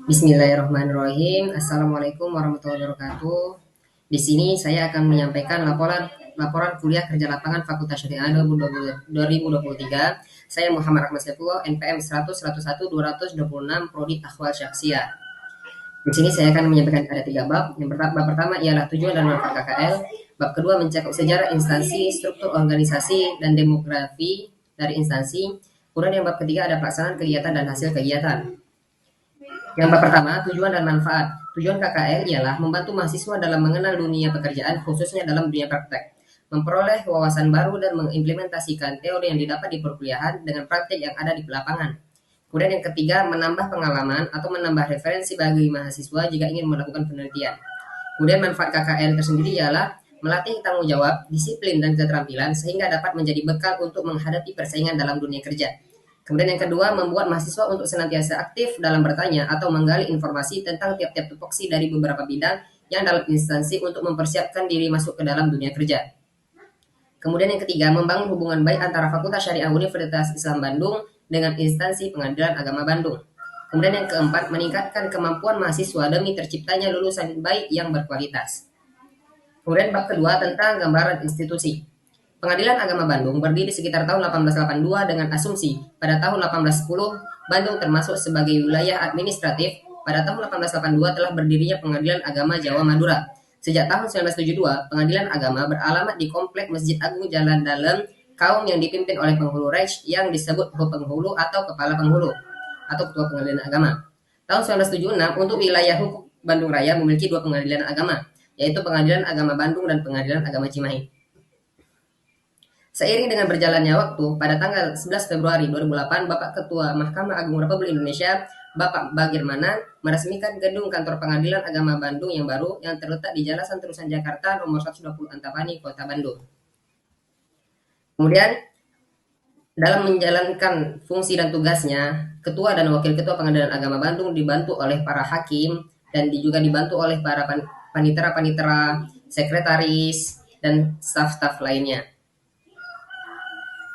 Bismillahirrahmanirrahim. Assalamualaikum warahmatullahi wabarakatuh. Di sini saya akan menyampaikan laporan laporan kuliah kerja lapangan Fakultas Syariah 2023. Saya Muhammad Ahmad Saifullah, NPM 100 101 226 Prodi Akhwal Syakhsiyah. Di sini saya akan menyampaikan ada tiga bab. Bab pertama ialah tujuan dan manfaat KKL. Bab kedua mencakup sejarah instansi, struktur organisasi, dan demografi dari instansi. Kemudian yang bab ketiga ada pelaksanaan kegiatan dan hasil kegiatan. Yang pertama, tujuan dan manfaat. Tujuan KKL ialah membantu mahasiswa dalam mengenal dunia pekerjaan, khususnya dalam dunia praktek, memperoleh wawasan baru dan mengimplementasikan teori yang didapat di perkuliahan dengan praktek yang ada di lapangan. Kemudian yang ketiga, menambah pengalaman atau menambah referensi bagi mahasiswa jika ingin melakukan penelitian. Kemudian manfaat KKL tersendiri ialah melatih tanggung jawab, disiplin, dan keterampilan sehingga dapat menjadi bekal untuk menghadapi persaingan dalam dunia kerja. Kemudian yang kedua, membuat mahasiswa untuk senantiasa aktif dalam bertanya atau menggali informasi tentang tiap-tiap tupoksi dari beberapa bidang yang dalam instansi untuk mempersiapkan diri masuk ke dalam dunia kerja. Kemudian yang ketiga, membangun hubungan baik antara Fakultas Syariah Universitas Islam Bandung dengan instansi Pengadilan Agama Bandung. Kemudian yang keempat, meningkatkan kemampuan mahasiswa demi terciptanya lulusan baik yang berkualitas. Kemudian bab kedua tentang gambaran institusi. Pengadilan Agama Bandung berdiri sekitar tahun 1882 dengan asumsi pada tahun 1810 Bandung termasuk sebagai wilayah administratif. Pada tahun 1882 telah berdirinya Pengadilan Agama Jawa Madura. Sejak tahun 1972, Pengadilan Agama beralamat di Komplek Masjid Agung Jalan Dalem Kaum yang dipimpin oleh penghulu Raj yang disebut penghulu atau kepala penghulu atau ketua pengadilan agama. Tahun 1976 untuk wilayah hukum Bandung Raya memiliki dua pengadilan agama, yaitu Pengadilan Agama Bandung dan Pengadilan Agama Cimahi. Seiring dengan berjalannya waktu, pada tanggal 11 Februari 2008, Bapak Ketua Mahkamah Agung Republik Indonesia, Bapak Bagirmanan, meresmikan gedung kantor Pengadilan Agama Bandung yang baru yang terletak di Jalan Santorusan Jakarta nomor 120 Antapani, Kota Bandung. Kemudian, dalam menjalankan fungsi dan tugasnya, Ketua dan Wakil Ketua Pengadilan Agama Bandung dibantu oleh para hakim dan juga dibantu oleh para panitera-panitera, sekretaris, dan staf-staf lainnya.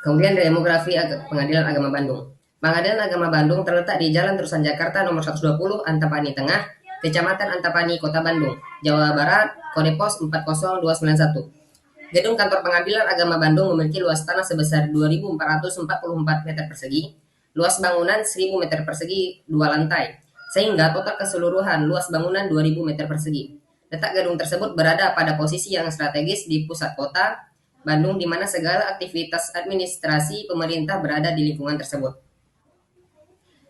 Kemudian demografi Pengadilan Agama Bandung. Pengadilan Agama Bandung terletak di Jalan Terusan Jakarta nomor 120 Antapani Tengah, Kecamatan Antapani, Kota Bandung, Jawa Barat, kode pos 40291. Gedung kantor Pengadilan Agama Bandung memiliki luas tanah sebesar 2.444 meter persegi, luas bangunan 1.000 meter persegi 2 lantai, sehingga total keseluruhan luas bangunan 2.000 meter persegi. Letak gedung tersebut berada pada posisi yang strategis di pusat kota Bandung, di mana segala aktivitas administrasi pemerintah berada di lingkungan tersebut.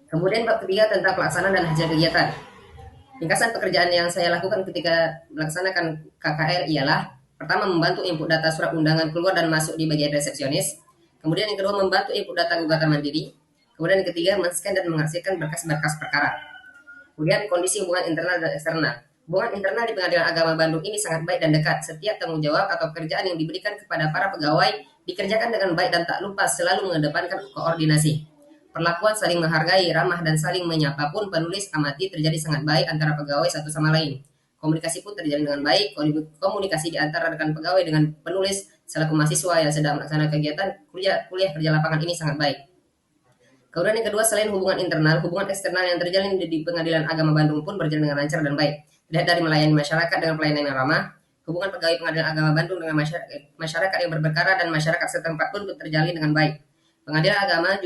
Kemudian bab ketiga tentang pelaksanaan dan hasil kegiatan. Ringkasan pekerjaan yang saya lakukan ketika melaksanakan KKR ialah: pertama, membantu input data surat undangan keluar dan masuk di bagian resepsionis. Kemudian yang kedua, membantu input data gugatan mandiri. Kemudian yang ketiga, men-scan dan mengarsipkan berkas-berkas perkara. Kemudian kondisi hubungan internal dan eksternal. Hubungan internal di Pengadilan Agama Bandung ini sangat baik dan dekat. Setiap tanggung jawab atau pekerjaan yang diberikan kepada para pegawai dikerjakan dengan baik dan tak lupa selalu mengedepankan koordinasi. Perlakuan saling menghargai, ramah, dan saling menyapa pun penulis amati terjadi sangat baik antara pegawai satu sama lain. Komunikasi pun terjalin dengan baik. Komunikasi di antara rekan pegawai dengan penulis selaku mahasiswa yang sedang melaksanakan kegiatan kuliah kerja lapangan ini sangat baik. Kemudian yang kedua, selain hubungan internal, hubungan eksternal yang terjalin di Pengadilan Agama Bandung pun berjalan dengan lancar dan baik. Lihat dari melayani masyarakat dengan pelayanan yang ramah, hubungan pegawai Pengadilan Agama Bandung dengan masyarakat yang berperkara dan masyarakat setempat pun terjalin dengan baik. Pengadilan Agama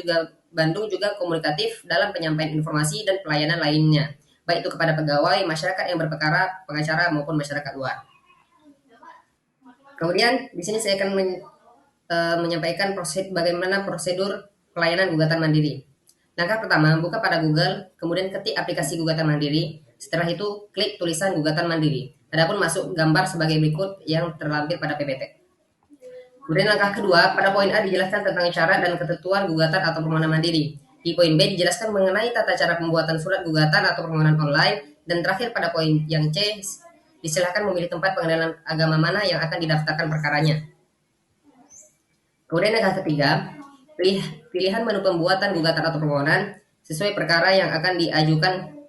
Bandung juga komunikatif dalam penyampaian informasi dan pelayanan lainnya, baik itu kepada pegawai, masyarakat yang berperkara, pengacara maupun masyarakat luar. Kemudian di sini saya akan menyampaikan bagaimana prosedur pelayanan gugatan mandiri. Langkah pertama, buka pada Google, kemudian ketik aplikasi gugatan mandiri. Setelah itu, klik tulisan gugatan mandiri. Adapun masuk gambar sebagai berikut yang terlampir pada PPT. Kemudian langkah kedua, pada poin A dijelaskan tentang syarat dan ketentuan gugatan atau permohonan mandiri. Di poin B dijelaskan mengenai tata cara pembuatan surat gugatan atau permohonan online. Dan terakhir pada poin yang C, disilakan memilih tempat pengadilan agama mana yang akan didaftarkan perkaranya. Kemudian langkah ketiga, pilihan menu pembuatan gugatan atau permohonan sesuai perkara yang akan diajukan.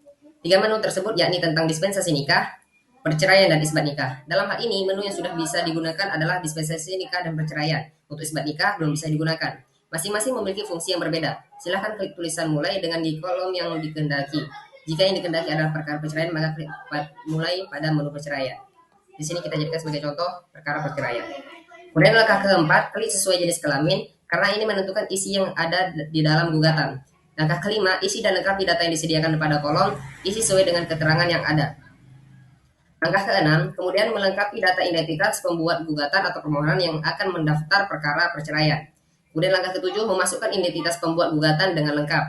3 menu tersebut yakni tentang dispensasi nikah, perceraian, dan isbat nikah. Dalam hal ini, menu yang sudah bisa digunakan adalah dispensasi nikah dan perceraian. Untuk isbat nikah belum bisa digunakan. Masing-masing memiliki fungsi yang berbeda. Silahkan klik tulisan mulai dengan di kolom yang dikehendaki. Jika yang dikehendaki adalah perkara perceraian, maka mulai pada menu perceraian. Di sini kita jadikan sebagai contoh perkara perceraian. Kemudian langkah keempat, klik sesuai jenis kelamin, karena ini menentukan isi yang ada di dalam gugatan. Langkah kelima, isi dan lengkapi data yang disediakan pada kolom, isi sesuai dengan keterangan yang ada. Langkah keenam, kemudian melengkapi data identitas pembuat gugatan atau permohonan yang akan mendaftar perkara perceraian. Kemudian langkah ketujuh, memasukkan identitas pembuat gugatan dengan lengkap.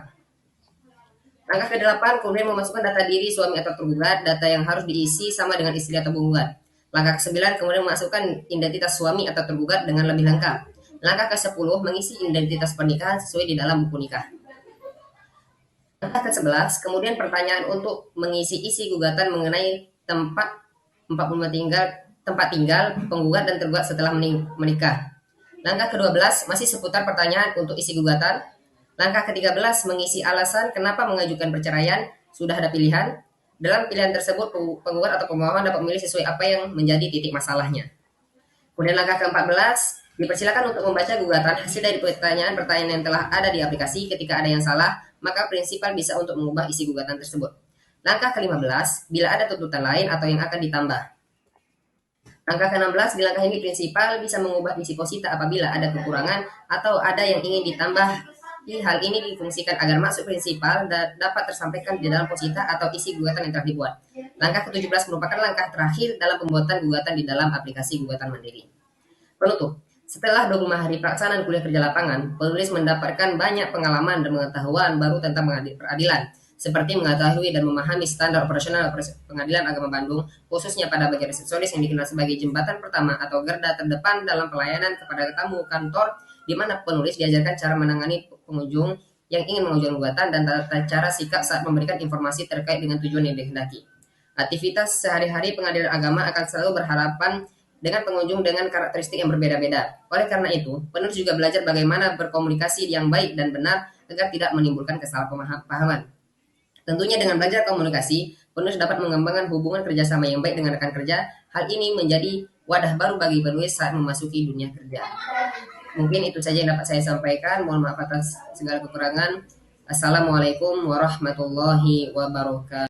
Langkah ke-8, kemudian memasukkan data diri suami atau tergugat, data yang harus diisi sama dengan istri atau penggugat. Langkah ke-9, kemudian memasukkan identitas suami atau tergugat dengan lebih lengkap. Langkah ke-10, mengisi identitas pernikahan sesuai di dalam buku nikah. Langkah ke-11, kemudian pertanyaan untuk mengisi isi gugatan mengenai tempat tinggal penggugat dan tergugat setelah menikah. Langkah ke-12 masih seputar pertanyaan untuk isi gugatan. Langkah ke-13 mengisi alasan kenapa mengajukan perceraian. Sudah ada pilihan. Dalam pilihan tersebut penggugat atau pemohon dapat memilih sesuai apa yang menjadi titik masalahnya. Kemudian langkah ke-14 dipersilakan untuk membaca gugatan hasil dari pertanyaan-pertanyaan yang telah ada di aplikasi. Ketika ada yang salah, maka prinsipal bisa untuk mengubah isi gugatan tersebut. Langkah ke-15, bila ada tuntutan lain atau yang akan ditambah. Langkah ke-16, di langkah ini prinsipal bisa mengubah isi posita apabila ada kekurangan atau ada yang ingin ditambah. Hal ini difungsikan agar maksud prinsipal dapat tersampaikan di dalam posita atau isi gugatan yang telah dibuat. Langkah ke-17 merupakan langkah terakhir dalam pembuatan gugatan di dalam aplikasi gugatan mandiri. Penutup. Setelah 25 hari pelaksanaan kuliah kerja lapangan, penulis mendapatkan banyak pengalaman dan pengetahuan baru tentang peradilan, seperti mengetahui dan memahami standar operasional Pengadilan Agama Bandung, khususnya pada bagian resepsionis yang dikenal sebagai jembatan pertama atau garda terdepan dalam pelayanan kepada tamu kantor, di mana penulis diajarkan cara menangani pengunjung yang ingin mengajukan gugatan dan tata cara sikap saat memberikan informasi terkait dengan tujuan yang dikehendaki. Aktivitas sehari-hari pengadilan agama akan selalu berhadapan dengan pengunjung dengan karakteristik yang berbeda-beda. Oleh karena itu, penulis juga belajar bagaimana berkomunikasi yang baik dan benar agar tidak menimbulkan kesalahpahaman. Tentunya dengan belajar komunikasi, penulis dapat mengembangkan hubungan kerjasama yang baik dengan rekan kerja. Hal ini menjadi wadah baru bagi penulis saat memasuki dunia kerja. Mungkin itu saja yang dapat saya sampaikan. Mohon maaf atas segala kekurangan. Assalamualaikum warahmatullahi wabarakatuh.